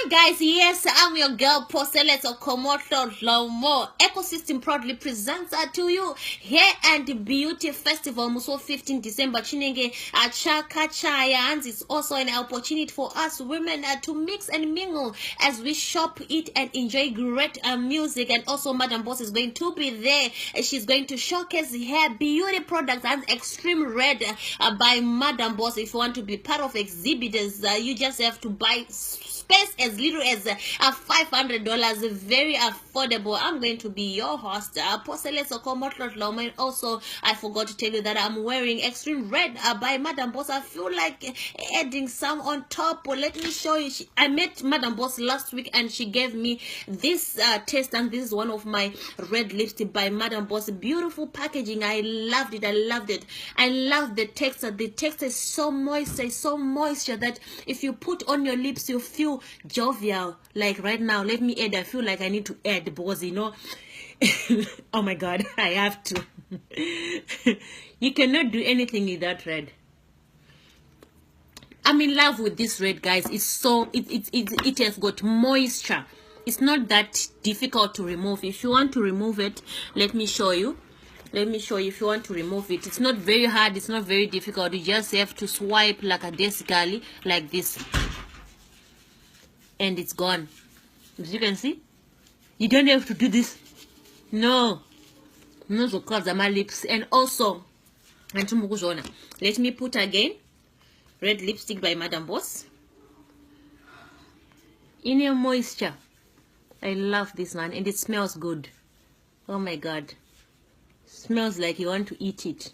Guys, yes, I'm your girl Porcelets or Komoto Lomo. Ecosystem proudly presents to you Hair and Beauty Festival Muso 15 December Chiringu Chaka Chaya, and it's also an opportunity for us women to mix and mingle as we shop, eat and enjoy great music. And also Madam Boss is going to be there. She's going to showcase hair beauty products and Extreme Red by Madam Boss. If you want to be part of exhibitors, you just have to buy space as little as $500, very affordable. I'm going to be your host, Porcelets Okomotlot. And also, I forgot to tell you that I'm wearing Extreme Red by Madam Boss. I feel like adding some on top. Let me show you. I met Madam Boss last week and she gave me this test, and this is one of my red lipstick by Madam Boss. Beautiful packaging. I loved it. I loved it. I love the texture. The texture is so moist, so moisture that if you put on your lips, you feel jovial. Like right now, let me add. I feel like I need to add because oh my god, I have to. You cannot do anything with that red. I'm in love with this red, guys. It's so it has got moisture. It's not that difficult to remove. If you want to remove it, let me show you. Let me show you. If you want to remove it, it's not very hard, it's not very difficult. You just have to swipe like a basically like this, and it's gone. As you can see, you don't have to do this. No so cover my lips. And also, let me put again red lipstick by Madam Boss. Inner moisture. I love this one, and it smells good. Oh my god, smells like you want to eat it.